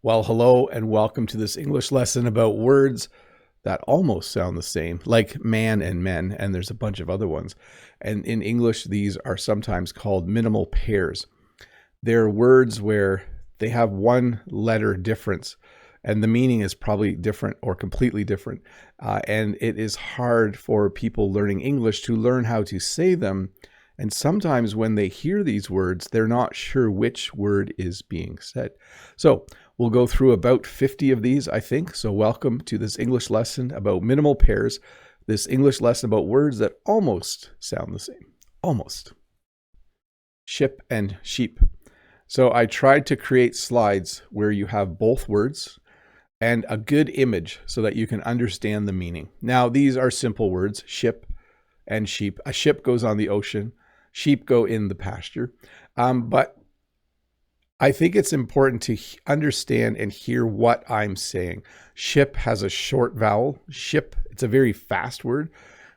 Well, hello and welcome to this English lesson about words that almost sound the same, like man and men, and there's a bunch of other ones. And in English, these are sometimes called minimal pairs. They're words where they have one letter difference, and the meaning is probably different or completely different. And it is hard for people learning English to learn how to say them. And sometimes when they hear these words, they're not sure which word is being said. So we'll go through about 50 of these, I think. So welcome to this English lesson about minimal pairs, this English lesson about words that almost sound the same. Almost. Ship and sheep. So I tried to create slides where you have both words and a good image so that you can understand the meaning. Now, these are simple words, ship and sheep. A ship goes on the ocean. Sheep go in the pasture. But I think it's important to understand and hear what I'm saying. Ship has a short vowel. Ship, it's a very fast word,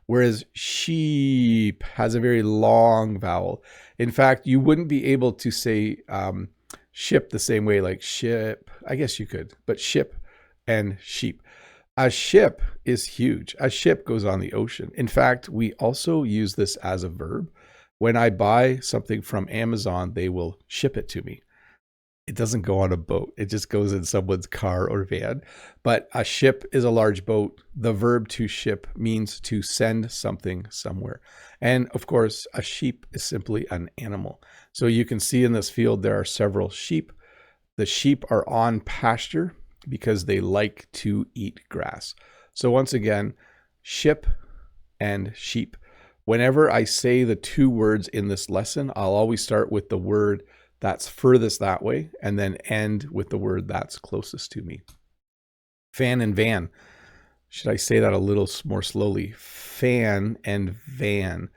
whereas sheep has a very long vowel. In fact, you wouldn't be able to say ship the same way like ship. I guess you could, but ship and sheep. A ship is huge. A ship goes on the ocean. In fact, we also use this as a verb. When I buy something from Amazon, they will ship it to me. It doesn't go on a boat. It just goes in someone's car or van. But a ship is a large boat. The verb to ship means to send something somewhere. And of course, a sheep is simply an animal. So you can see in this field, there are several sheep. The sheep are on pasture because they like to eat grass. So once again, ship and sheep. Whenever I say the two words in this lesson, I'll always start with the word that's furthest that way and then end with the word that's closest to me. Fan and van. Should I say that a little more slowly? Fan and van.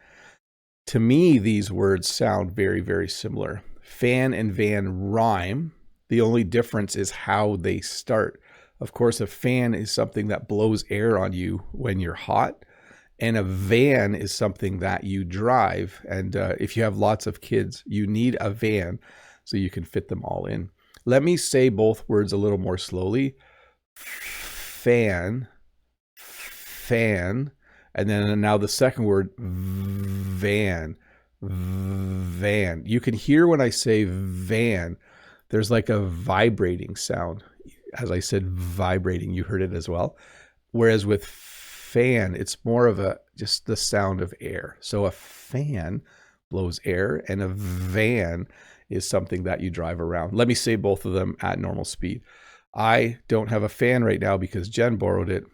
To me, these words sound very, very similar. Fan and van rhyme. The only difference is how they start. Of course, a fan is something that blows air on you when you're hot. And a van is something that you drive. And if you have lots of kids, you need a van so you can fit them all in. Let me say both words a little more slowly. Fan, fan. And then now the second word, van, van. You can hear when I say van, there's like a vibrating sound. As I said, vibrating, you heard it as well. Whereas with fan, it's more of just the sound of air. So a fan blows air and a van is something that you drive around. Let me say both of them at normal speed. I don't have a fan right now because Jen borrowed it.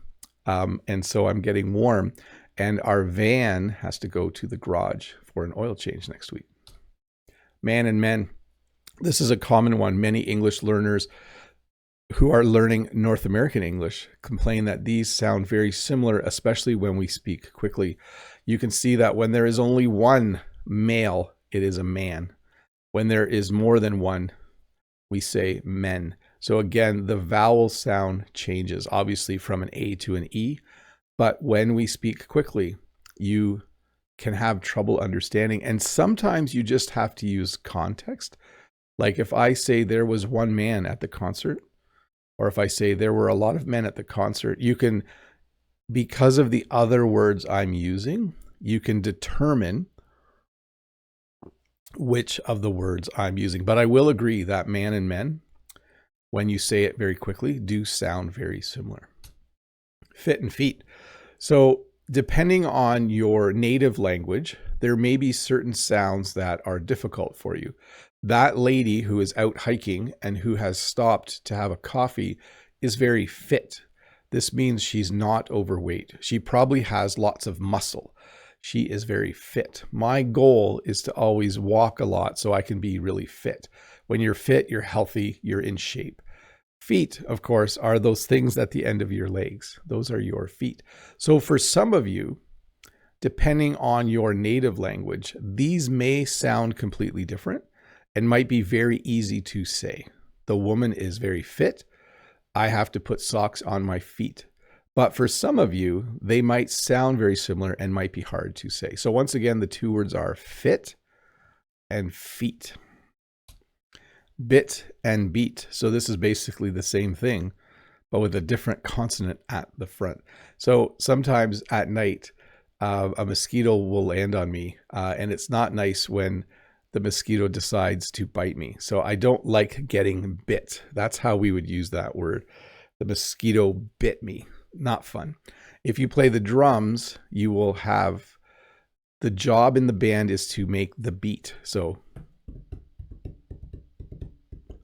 And so I'm getting warm and our van has to go to the garage for an oil change next week. Man and men. This is a common one. Many English learners who are learning North American English complain that these sound very similar, especially when we speak quickly. You can see that when there is only one male, it is a man. When there is more than one, we say men. So again, the vowel sound changes, obviously from an A to an E. But when we speak quickly, you can have trouble understanding. And sometimes you just have to use context. Like if I say there was one man at the concert, or if I say there were a lot of men at the concert, you can, because of the other words I'm using, you can determine which of the words I'm using. But I will agree that man and men, when you say it very quickly, do sound very similar. Fit and feet. So depending on your native language, there may be certain sounds that are difficult for you. That lady who is out hiking and who has stopped to have a coffee is very fit. This means she's not overweight. She probably has lots of muscle. She is very fit. My goal is to always walk a lot so I can be really fit. When you're fit, you're healthy, you're in shape. Feet, of course, are those things at the end of your legs. Those are your feet. So for some of you, depending on your native language, these may sound completely different and might be very easy to say. The woman is very fit. I have to put socks on my feet. But for some of you, they might sound very similar and might be hard to say. So once again, the two words are fit and feet. Bit and beat. So this is basically the same thing, but with a different consonant at the front. So sometimes at night, a mosquito will land on me, and it's not nice when the mosquito decides to bite me. So I don't like getting bit. That's how we would use that word. The mosquito bit me. Not fun. If you play the drums, you will have the job in the band is to make the beat. So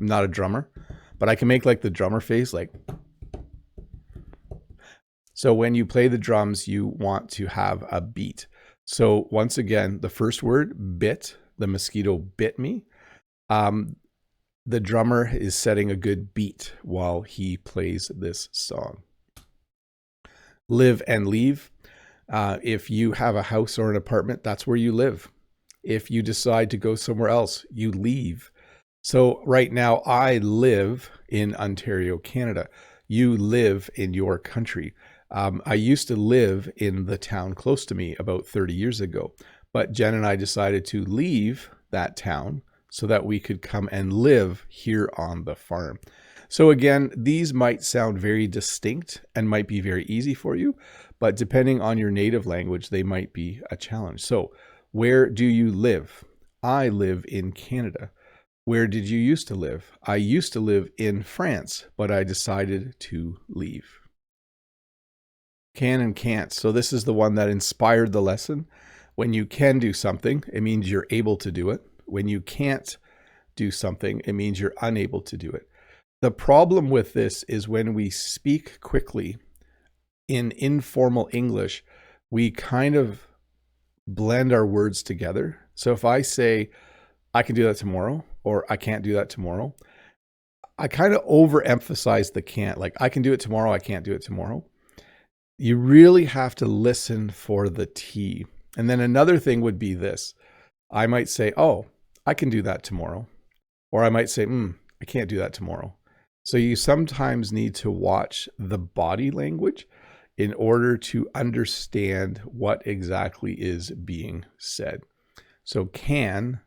I'm not a drummer, but I can make like the drummer face, like. So when you play the drums, you want to have a beat. So once again, the first word, bit, the mosquito bit me. The drummer is setting a good beat while he plays this song. Live and leave. If you have a house or an apartment, that's where you live. If you decide to go somewhere else, you leave. So right now, I live in Ontario, Canada. You live in your country. I used to live in the town close to me about 30 years ago, but Jen and I decided to leave that town so that we could come and live here on the farm. So again, these might sound very distinct and might be very easy for you, but depending on your native language, they might be a challenge. So where do you live? I live in Canada. Where did you used to live? I used to live in France, but I decided to leave. Can and can't. So this is the one that inspired the lesson. When you can do something, it means you're able to do it. When you can't do something, it means you're unable to do it. The problem with this is when we speak quickly in informal English, we kind of blend our words together. So if I say, I can do that tomorrow, or I can't do that tomorrow, I kind of overemphasize the can't. Like, I can do it tomorrow, I can't do it tomorrow. You really have to listen for the T. And then another thing would be this. I might say, oh, I can do that tomorrow. Or I might say, I can't do that tomorrow. So you sometimes need to watch the body language in order to understand what exactly is being said. So can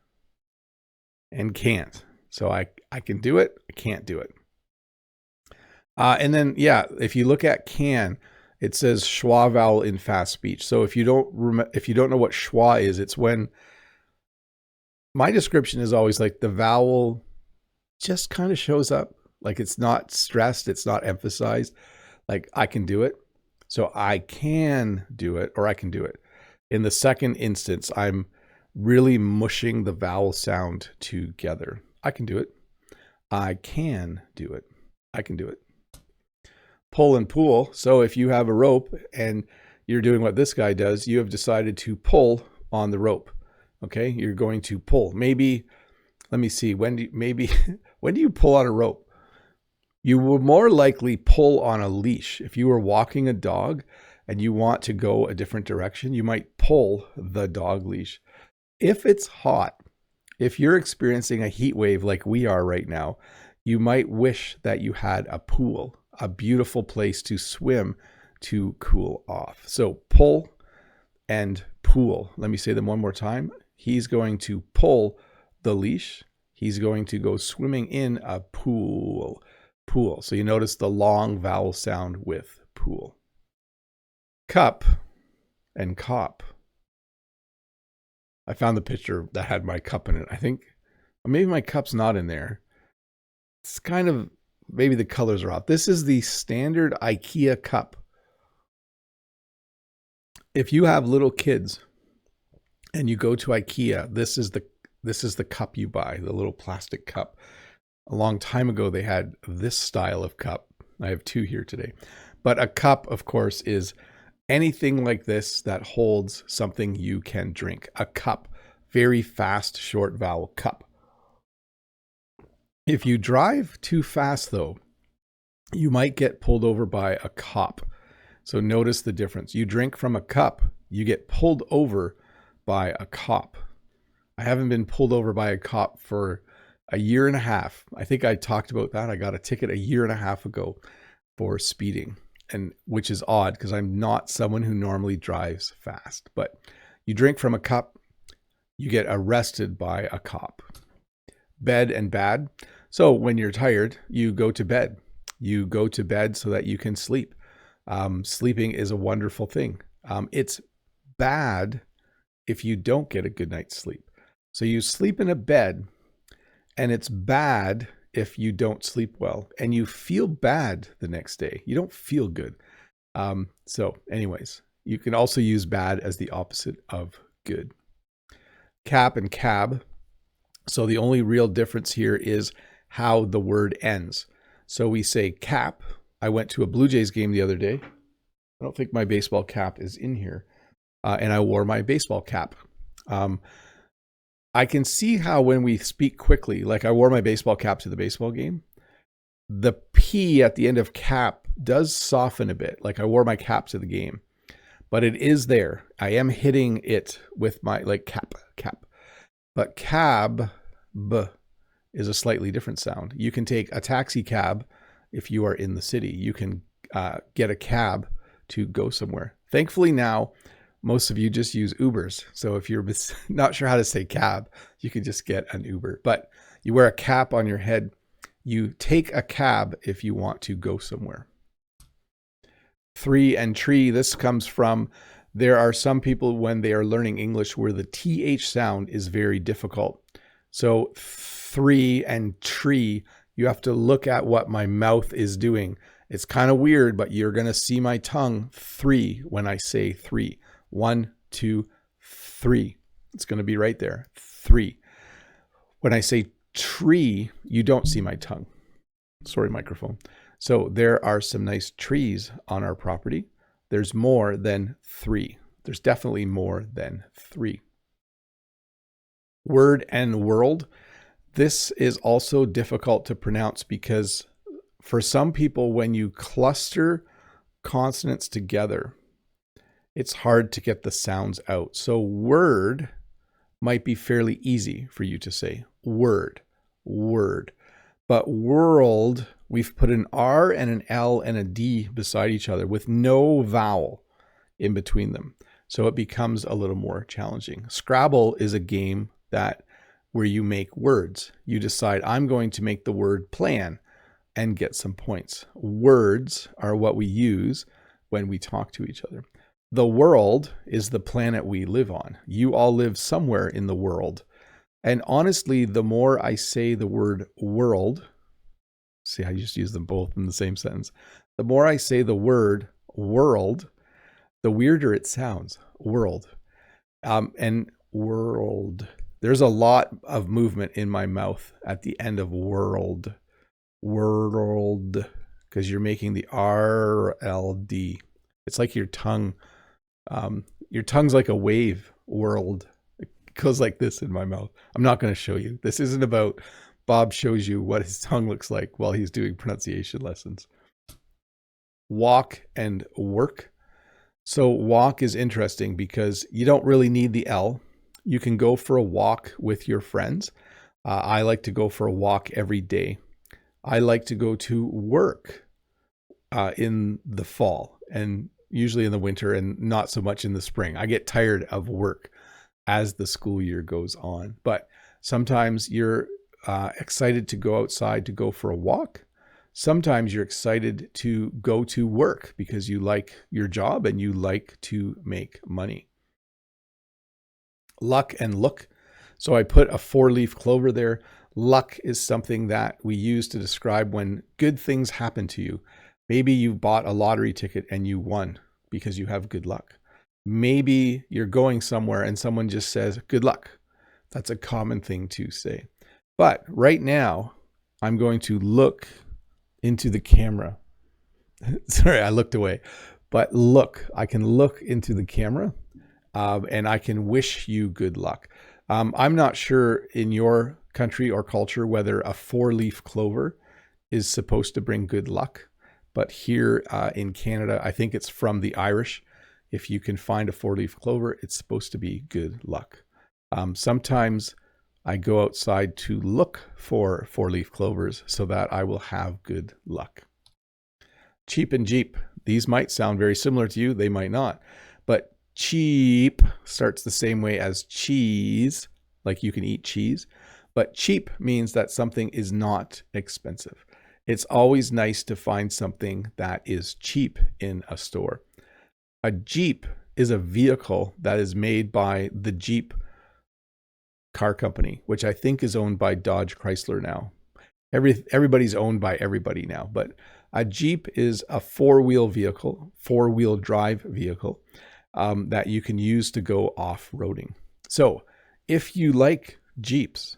and can't. So I can do it, I can't do it. And then, if you look at can, it says schwa vowel in fast speech. So if you don't know what schwa is, it's when, my description is always like the vowel just kind of shows up. Like, it's not stressed, it's not emphasized. Like, I can do it. So I can do it, or I can do it. In the second instance, I'm really mushing the vowel sound together. I can do it. I can do it. I can do it. Pull and pull. So if you have a rope and you're doing what this guy does, you have decided to pull on the rope. Okay, you're going to pull. Maybe, let me see, when do you pull on a rope? You will more likely pull on a leash. If you were walking a dog and you want to go a different direction, you might pull the dog leash. If it's hot, if you're experiencing a heat wave like we are right now, you might wish that you had a pool, a beautiful place to swim to cool off. So pull and pool. Let me say them one more time. He's going to pull the leash. He's going to go swimming in a pool. Pool. So you notice the long vowel sound with pool. Cup and cop. I found the picture that had my cup in it. I think maybe my cup's not in there. It's kind of, maybe the colors are off. This is the standard IKEA cup. If you have little kids and you go to IKEA, this is the cup you buy, the little plastic cup. A long time ago, they had this style of cup. I have two here today. But a cup, of course, is anything like this that holds something you can drink. A cup, very fast, short vowel, cup. If you drive too fast, though, you might get pulled over by a cop. So notice the difference. You drink from a cup, you get pulled over by a cop. I haven't been pulled over by a cop for a year and a half. I think I talked about that. I got a ticket a year and a half ago for speeding, and which is odd because I'm not someone who normally drives fast. But you drink from a cup, you get arrested by a cop. Bed and bad. So when you're tired, you go to bed. You go to bed so that you can sleep. Sleeping is a wonderful thing. It's bad if you don't get a good night's sleep. So you sleep in a bed, and it's bad if you don't sleep well, and you feel bad the next day. You don't feel good. So anyways, you can also use bad as the opposite of good. Cap and cab. So the only real difference here is how the word ends. So we say cap. I went to a Blue Jays game the other day. I don't think my baseball cap is in here. And I wore my baseball cap. I can see how when we speak quickly, like I wore my baseball cap to the baseball game, the P at the end of cap does soften a bit. Like I wore my cap to the game, but it is there. I am hitting it with my like cap. But cab b is a slightly different sound. You can take a taxi cab if you are in the city. You can get a cab to go somewhere. Thankfully now, most of you just use Ubers. So if you're not sure how to say cab, you can just get an Uber. But you wear a cap on your head. You take a cab if you want to go somewhere. Three and tree, this comes from, there are some people when they are learning English where the TH sound is very difficult. So three and tree, you have to look at what my mouth is doing. It's kind of weird, but you're going to see my tongue three when I say three. 1, 2, 3. It's going to be right there. 3. When I say tree, you don't see my tongue. Sorry, microphone. So there are some nice trees on our property. There's more than 3. There's definitely more than 3. Word and world. This is also difficult to pronounce because for some people, when you cluster consonants together, it's hard to get the sounds out. So word might be fairly easy for you to say. Word. But world, we've put an R and an L and a D beside each other with no vowel in between them. So it becomes a little more challenging. Scrabble is a game where you make words. You decide, I'm going to make the word plan and get some points. Words are what we use when we talk to each other. The world is the planet we live on. You all live somewhere in the world. And honestly, the more I say the word world, see, I just use them both in the same sentence. The more I say the word world, the weirder it sounds. World. And world. There's a lot of movement in my mouth at the end of world. World. Because you're making the RLD. It's like your tongue. Your tongue's like a wave. World. It goes like this in my mouth. I'm not going to show you. This isn't about Bob shows you what his tongue looks like while he's doing pronunciation lessons. Walk and work. So walk is interesting because you don't really need the L. You can go for a walk with your friends. I like to go for a walk every day. I like to go to work in the fall and usually in the winter and not so much in the spring. I get tired of work as the school year goes on. But sometimes you're excited to go outside to go for a walk. Sometimes you're excited to go to work because you like your job and you like to make money. Luck and look. So I put a 4-leaf clover there. Luck is something that we use to describe when good things happen to you. Maybe you bought a lottery ticket and you won because you have good luck. Maybe you're going somewhere and someone just says, good luck. That's a common thing to say. But right now, I'm going to look into the camera. Sorry, I looked away. But look, I can look into the camera and I can wish you good luck. I'm not sure in your country or culture whether a 4-leaf clover is supposed to bring good luck. But here in Canada, I think it's from the Irish. If you can find a 4-leaf clover, it's supposed to be good luck. Sometimes I go outside to look for 4-leaf clovers so that I will have good luck. Cheap and Jeep. These might sound very similar to you. They might not. But cheap starts the same way as cheese, like you can eat cheese. But cheap means that something is not expensive. It's always nice to find something that is cheap in a store. A Jeep is a vehicle that is made by the Jeep car company, which I think is owned by Dodge Chrysler now. Everybody's owned by everybody now, but a Jeep is a four-wheel drive vehicle that you can use to go off-roading. So if you like Jeeps,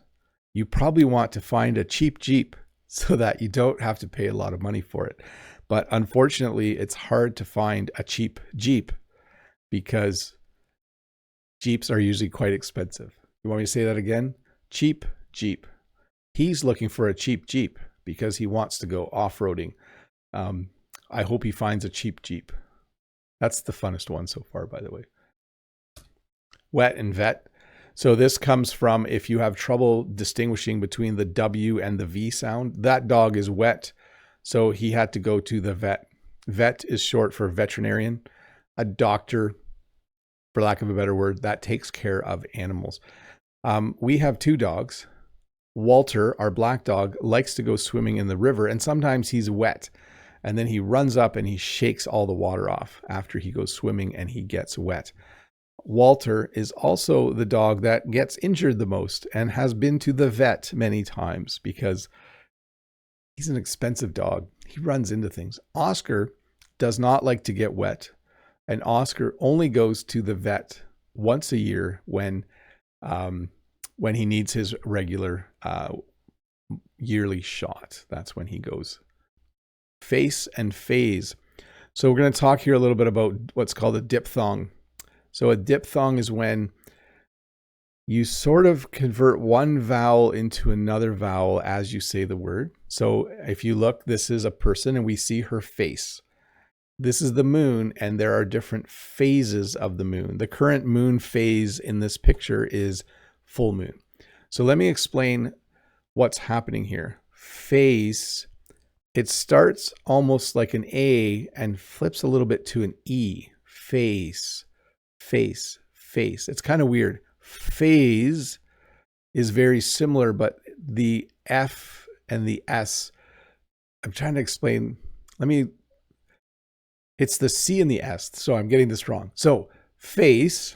you probably want to find a cheap Jeep so that you don't have to pay a lot of money for it. But unfortunately, it's hard to find a cheap Jeep because Jeeps are usually quite expensive. You want me to say that again? Cheap Jeep. He's looking for a cheap Jeep because he wants to go off-roading. I hope he finds a cheap Jeep. That's the funnest one so far, by the way. Wet and vet. So this comes from if you have trouble distinguishing between the W and the V sound. That dog is wet, so he had to go to the vet. Vet is short for veterinarian, a doctor, for lack of a better word, that takes care of animals. We have two dogs. Walter, our black dog, likes to go swimming in the river, and sometimes he's wet. And then he runs up and he shakes all the water off after he goes swimming and he gets wet. Walter is also the dog that gets injured the most and has been to the vet many times because he's an expensive dog. He runs into things. Oscar does not like to get wet, and Oscar only goes to the vet once a year when he needs his regular yearly shot. That's when he goes. Face and phase. So we're going to talk here a little bit about what's called a diphthong. So a diphthong is when you sort of convert one vowel into another vowel as you say the word. So if you look, this is a person and we see her face. This is the moon, and there are different phases of the moon. The current moon phase in this picture is full moon. So let me explain what's happening here. Phase, it starts almost like an A and flips a little bit to an E. Face, face, face. It's kind of weird. Phase is very similar, but the F and the S, I'm trying to explain. It's the C and the S, so I'm getting this wrong. So face,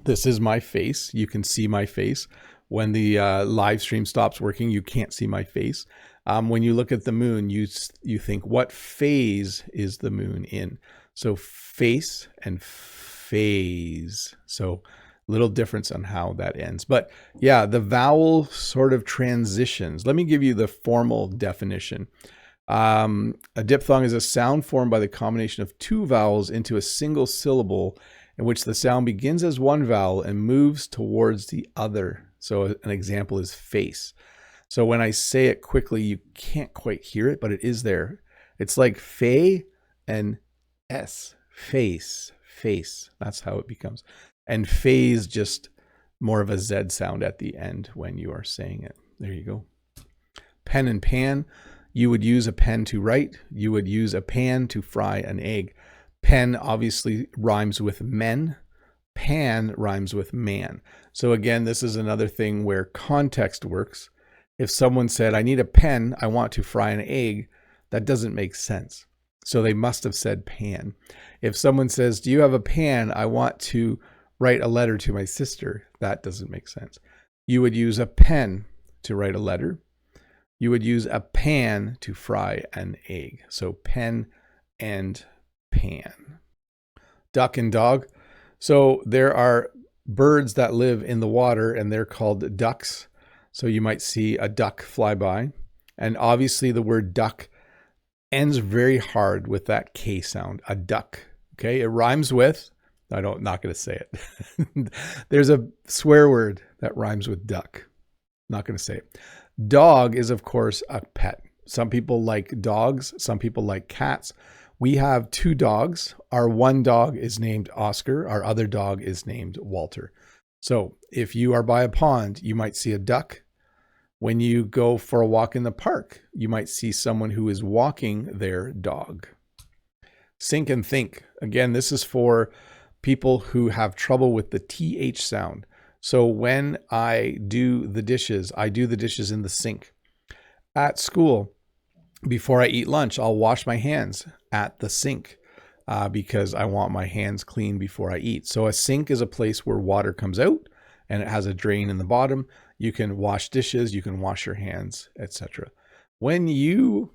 this is my face. You can see my face. When the live stream stops working, you can't see my face. When you look at the moon, you think, what phase is the moon in? So face and phase. So little difference on how that ends. But yeah, the vowel sort of transitions. Let me give you the formal definition. A diphthong is a sound formed by the combination of two vowels into a single syllable in which the sound begins as one vowel and moves towards the other. So an example is face. So when I say it quickly, you can't quite hear it, but it is there. It's like fe and s, face, face. That's how it becomes. And phase, just more of a Z sound at the end when you are saying it. There you go. Pen and pan. You would use a pen to write. You would use a pan to fry an egg. Pen obviously rhymes with men. Pan rhymes with man. So again, this is another thing where context works. If someone said, I need a pen, I want to fry an egg, that doesn't make sense. So they must have said pan. If someone says, do you have a pan? I want to write a letter to my sister. That doesn't make sense. You would use a pen to write a letter. You would use a pan to fry an egg. So pen and pan. Duck and dog. So there are birds that live in the water and they're called ducks. So you might see a duck fly by. And obviously the word duck ends very hard with that K sound, a duck. Okay, it rhymes with, not going to say it. There's a swear word that rhymes with duck. Not going to say it. Dog is, of course, a pet. Some people like dogs. Some people like cats. We have two dogs. Our one dog is named Oscar. Our other dog is named Walter. So if you are by a pond, you might see a duck. When you go for a walk in the park, you might see someone who is walking their dog. Sink and think. Again, this is for people who have trouble with the TH sound. So when I do the dishes in the sink. At school, before I eat lunch, I'll wash my hands at the sink because I want my hands clean before I eat. So a sink is a place where water comes out and it has a drain in the bottom. You can wash dishes, you can wash your hands, etc. When you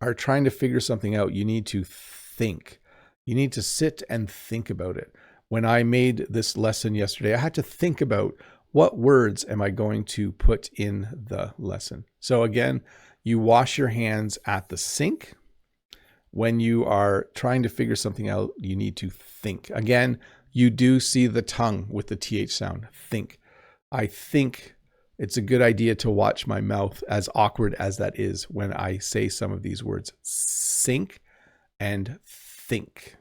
are trying to figure something out, you need to think. You need to sit and think about it. When I made this lesson yesterday, I had to think about what words am I going to put in the lesson. So again, you wash your hands at the sink. When you are trying to figure something out, you need to think. Again, you do see the tongue with the TH sound. Think. I think it's a good idea to watch my mouth, as awkward as that is, when I say some of these words. Sink and think.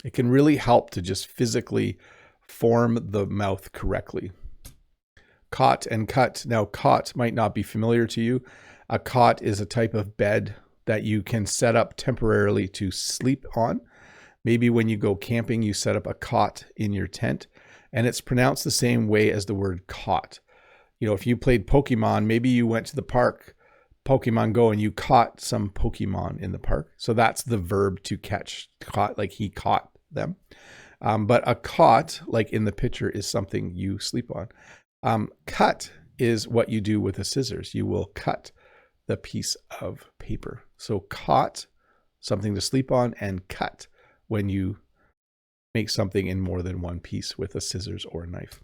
It can really help to just physically form the mouth correctly. Cot and cut. Now, cot might not be familiar to you. A cot is a type of bed that you can set up temporarily to sleep on. Maybe when you go camping, you set up a cot in your tent, and it's pronounced the same way as the word caught. You know, if you played Pokemon, maybe you went to the park, Pokemon Go, and you caught some Pokemon in the park. So that's the verb to catch, caught, like he caught them. But a cot, like in the picture, is something you sleep on. Cut is what you do with the scissors. You will cut the piece of paper. So cot, something to sleep on, and cut, when you make something in more than one piece with a scissors or a knife.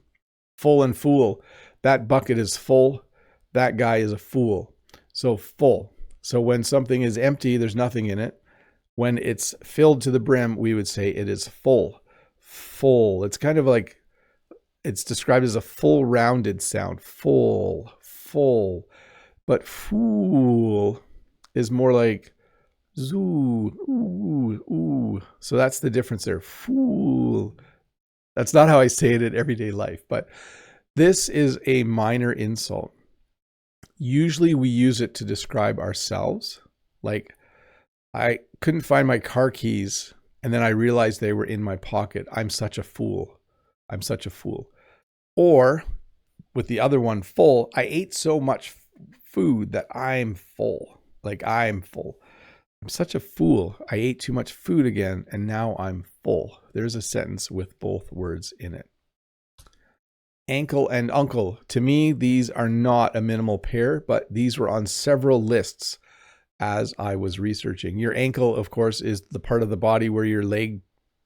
Full and fool. That bucket is full. That guy is a fool. So full. So when something is empty, there's nothing in it. When it's filled to the brim, we would say it is full. Full. It's kind of like, it's described as a full rounded sound. Full, full. But fool is more like zoo, ooh, ooh. So that's the difference there. Fool. That's not how I say it in everyday life, but this is a minor insult. Usually we use it to describe ourselves. Like, I couldn't find my car keys, and then I realized they were in my pocket. I'm such a fool. I'm such a fool. Or with the other one, full, I ate so much food that I'm full. Like, I'm full. I'm such a fool. I ate too much food again, and now I'm full. There's a sentence with both words in it. Ankle and uncle. To me, these are not a minimal pair, but these were on several lists as I was researching. Your ankle, of course, is the part of the body where your leg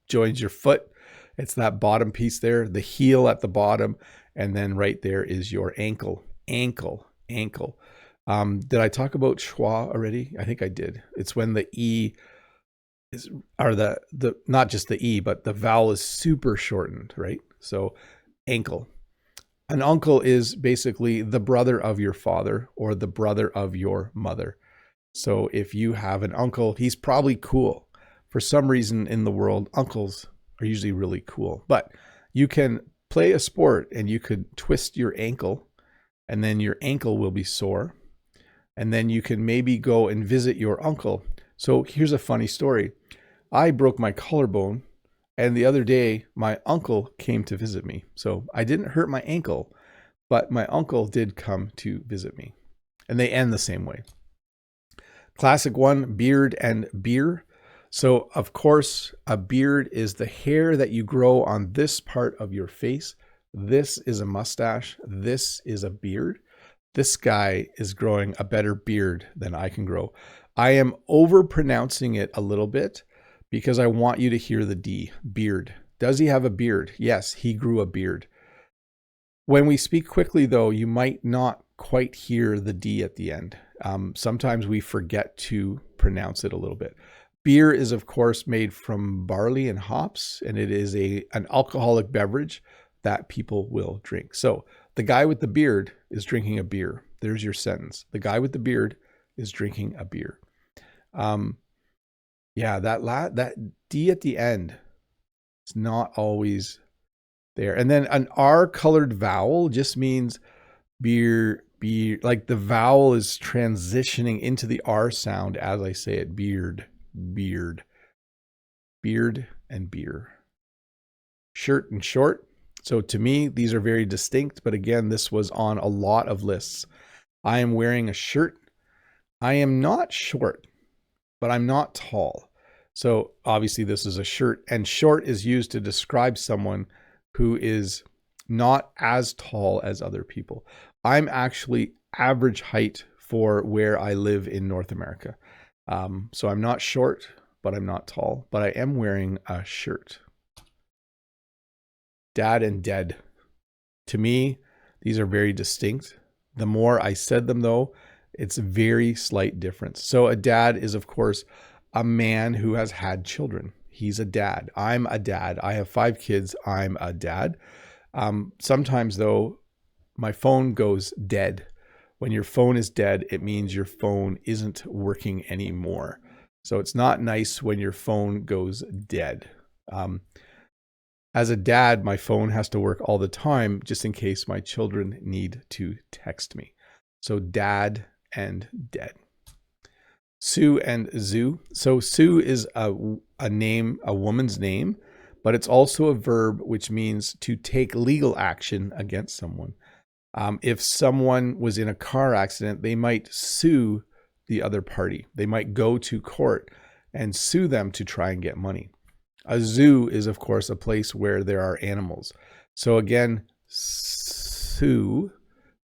joins your foot. It's that bottom piece there, the heel at the bottom, and then right there is your ankle. Ankle, ankle. Did I talk about schwa already? I think I did. It's when the E is, or the not just the E, but the vowel is super shortened, right? So ankle. An uncle is basically the brother of your father or the brother of your mother. So if you have an uncle, he's probably cool. For some reason in the world, uncles are usually really cool. But you can play a sport and you could twist your ankle, and then your ankle will be sore. And then you can maybe go and visit your uncle. So here's a funny story. I broke my collarbone, and the other day my uncle came to visit me. So I didn't hurt my ankle, but my uncle did come to visit me. And they end the same way. Classic one, beard and beer. So of course, a beard is the hair that you grow on this part of your face. This is a mustache. This is a beard. This guy is growing a better beard than I can grow. I am over pronouncing it a little bit because I want you to hear the D, beard. Does he have a beard? Yes, he grew a beard. When we speak quickly though, you might not quite hear the D at the end. Sometimes we forget to pronounce it a little bit. Beer is of course made from barley and hops, and it is an alcoholic beverage that people will drink. So the guy with the beard is drinking a beer. There's your sentence. The guy with the beard is drinking a beer. Yeah, that D at the end is not always there. And then an R colored vowel just means beer, like the vowel is transitioning into the R sound as I say it. Beard, beard, beard, and beer. Shirt and short. So to me, these are very distinct, but again, this was on a lot of lists. I am wearing a shirt. I am not short, but I'm not tall. So obviously this is a shirt, and short is used to describe someone who is not as tall as other people. I'm actually average height for where I live in North America. So I'm not short, but I'm not tall, but I am wearing a shirt. Dad and dead. To me, these are very distinct. The more I said them though, it's a very slight difference. So a dad is of course a man who has had children. He's a dad. I'm a dad. I have 5 kids. I'm a dad. Sometimes though, my phone goes dead. When your phone is dead, it means your phone isn't working anymore. So it's not nice when your phone goes dead. As a dad, my phone has to work all the time just in case my children need to text me. So dad and dead. Sue and Zoo. So Sue is a name, a woman's name, but it's also a verb which means to take legal action against someone. If someone was in a car accident, they might sue the other party. They might go to court and sue them to try and get money. A zoo is, of course, a place where there are animals. So again, Sue,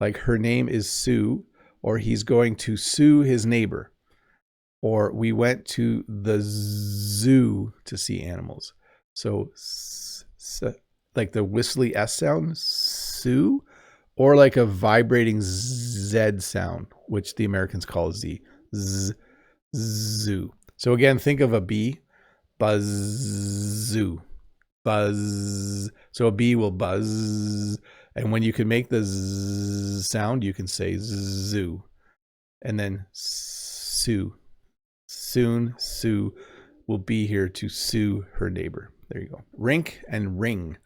like her name is Sue, or he's going to sue his neighbor, or we went to the zoo to see animals. So like the whistly S sound, Sue, or like a vibrating Z sound, which the Americans call Z, zoo. So again, think of a bee. Buzz-zoo. Buzz. So a bee will buzz. And when you can make the z sound, you can say zoo. And then Sue. Soon Sue will be here to sue her neighbor. There you go. Rink and ring.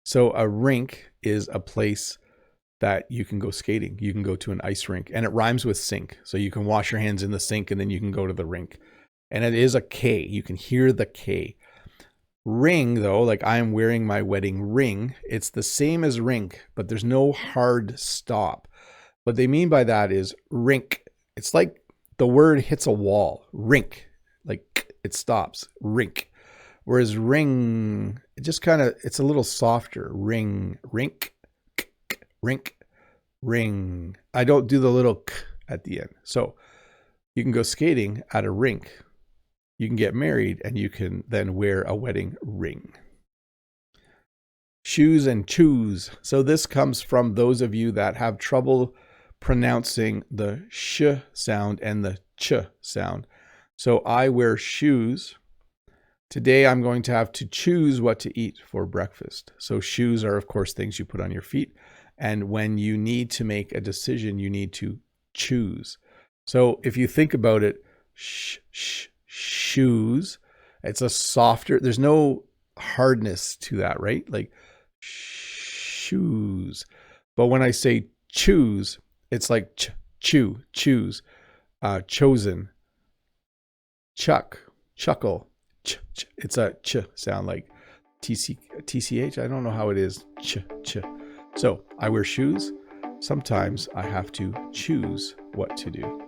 So a rink is a place that you can go skating. You can go to an ice rink, and it rhymes with sink. So you can wash your hands in the sink and then you can go to the rink. And it is a K. You can hear the K. Ring, though, like I am wearing my wedding ring, it's the same as rink, but there's no hard stop. What they mean by that is rink. It's like the word hits a wall. Rink. Like it stops. Rink. Whereas ring, it just kind of, it's a little softer. Ring. Rink. Rink. Ring. I don't do the little k at the end. So you can go skating at a rink. You can get married, and you can then wear a wedding ring. Shoes and choose. So this comes from those of you that have trouble pronouncing the sh sound and the ch sound. So I wear shoes. Today I'm going to have to choose what to eat for breakfast. So shoes are, of course, things you put on your feet. And when you need to make a decision, you need to choose. So if you think about it, shoes, it's a softer, there's no hardness to that, right? Like shoes. But when I say choose, it's like choose, chosen, chuck, chuckle. It's a ch sound, like TCH. I don't know how it is. Ch. So I wear shoes. Sometimes I have to choose what to do.